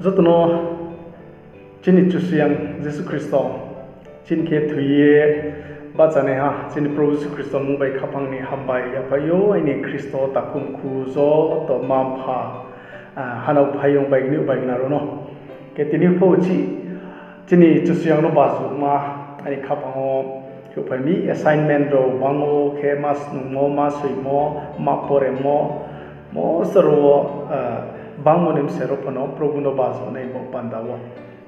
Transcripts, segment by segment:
Zotono Chini Chusiang Jesu Christo Chin Ke Thuye Bachane ha Chin Pro Jesu Christo Mumbai Khapang ni Hambai Yapayo Ini Christo Takum Kuzo To Mampha Hanau Phayong Bai Ni Bai na rono Ketini Pochi Chini Chusiang no Bazu ma Ani Khapang Hyopami assignment ro bango ke mas mo masui mo mapore mo sero bango nim sero pano proguno bazo nei mo pandawo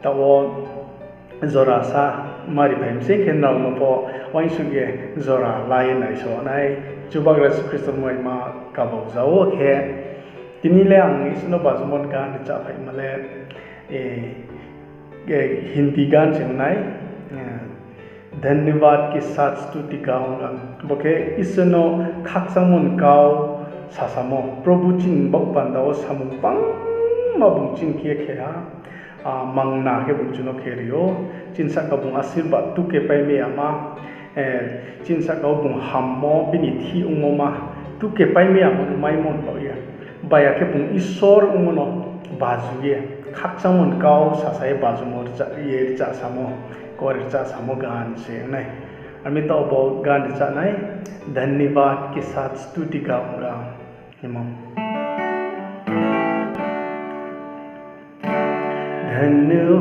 tawo zora sa mari bhem se ken na mo po wain suge zora lai nai so nai chubagras Christian moi ma kabo zawo ke tinile ang isno bazo mon kan cha phai male hindi gan chen nai धन्यवाद के साथ स्तुति गाऊंगा बोके इसनो खाक्सामुन गाव सासामो प्रभु चिन बकबांदाव सामुपां माबुंचिन के खेया मंगना के बुंचुनो खेरियो चिनसा कबुं आशीर्वाद तुके पाइमे आमा चिनसा कबुं हामो बिनि थि उमोमा तुके पाइमे आमा माइमोन बाया बाया के बुं ईश्वर उमनो बाजुये खाक्सामुन गाव सासाय बाजुमो ये जासामो कोरिचा सामो गान से नहीं अमित अबो गान जा नहीं धन्यवाद के साथ स्तुति गाऊंगा हिमो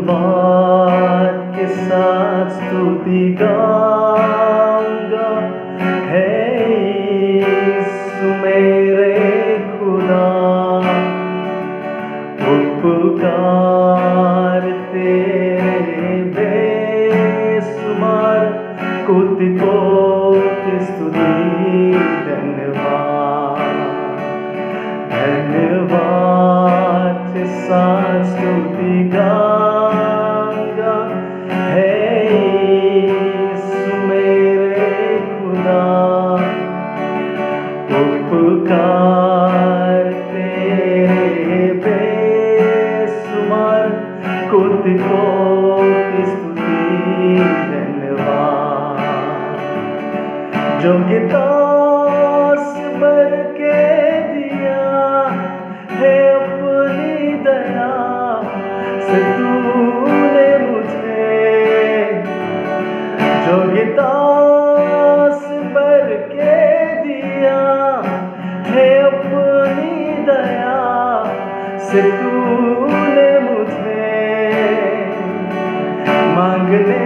धन्यवाद के साथ स्तुति गाऊंगा हे यीशु मेरे खुदा उपकार तेरे कोटि कोटि स्तुति धन्यवाद के साथ स्तुति गाऊंगा हे यीशु मेरे खुदा उपकार तेरे बेशुमार कोटि कोटि स्तुति जो गितास भर के दिया है अपनी दया से तूने मुझे जो गितास भर के दिया है अपनी दया से तूने मुझे मांगने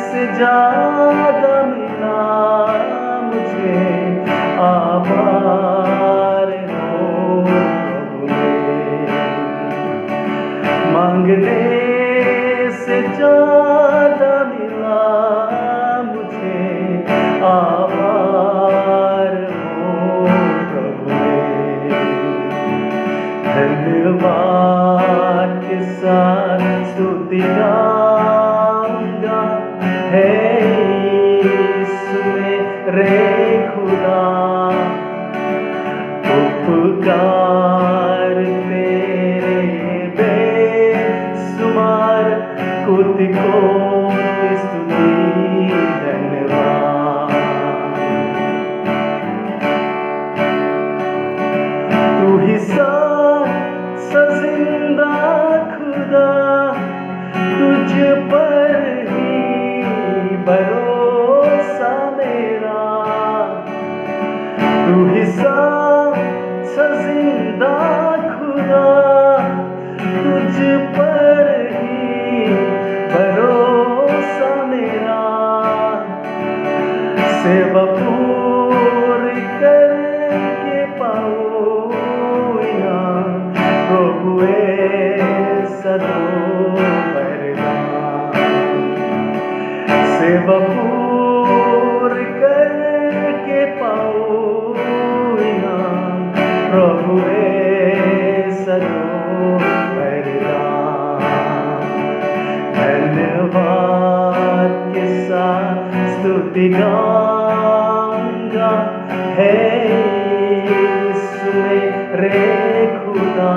से ज्यादा आभार हो मांगने से ज्यादा मिला मुझे आभार हो धन्यवाद के साथ स्तुति गाऊंगा हे यीशु मेरे खुदा उपकार तेरे बेशुमार कोटि कोटि स्तुति धन्यवाद तू ही सच्चा जिंदा खुदा तुझ पर ही भरोसा मेरा तू ही सच्चा जिंदा खुदा तुझ पर ही भरोसा मेरा सेवा पूरी करके पाऊंगा प्रभु ऐसा दो वरदान सेवा पूरी करके पाऊंगा प्रभु ऐसा दो वरदान धन्यवाद के साथ स्तुति गाऊंगा हे यीशु मेरे खुदा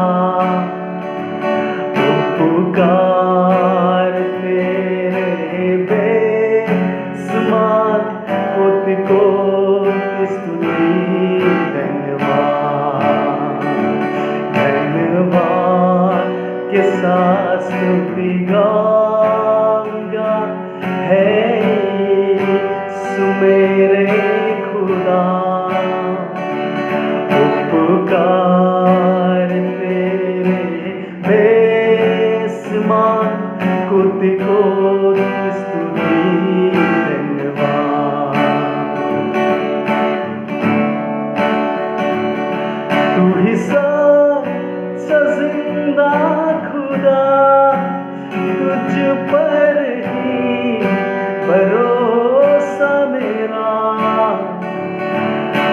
उपकार तेरे बेशुमार कोटि कोटि स्तुति धन्यवाद के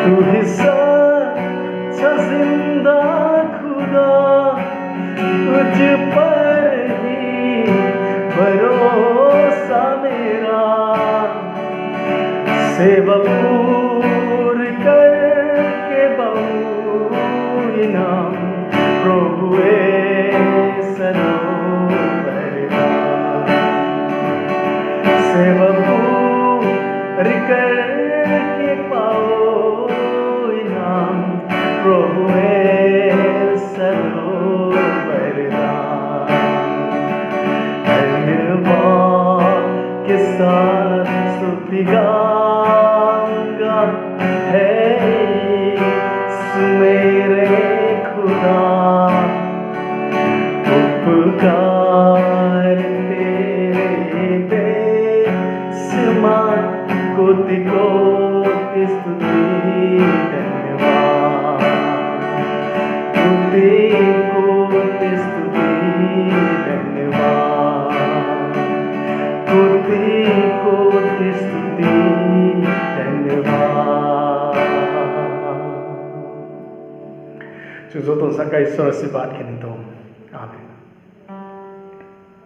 तू ही सच्चा जिंदा खुदा, तुझ पर ही भरोसा मेरा। सेवा पूर्ण करके बहु इनाम प्रभु सरोवरदा। सेवा पूर्ण करके पाओ इनाम प्रभु सरोवरदा। धन्यवाद के साथ स्तुति गाऊंगा, है मेरे खुदा। उपकार तेरे बेशुमार, कोटि कोटि स्तुति धन्यवाद। कोटि कोटि स्तुति धन्यवाद। कोटि कोटि स्तुति धन्यवाद। जो तो सका ईश्वर से बात करनी तो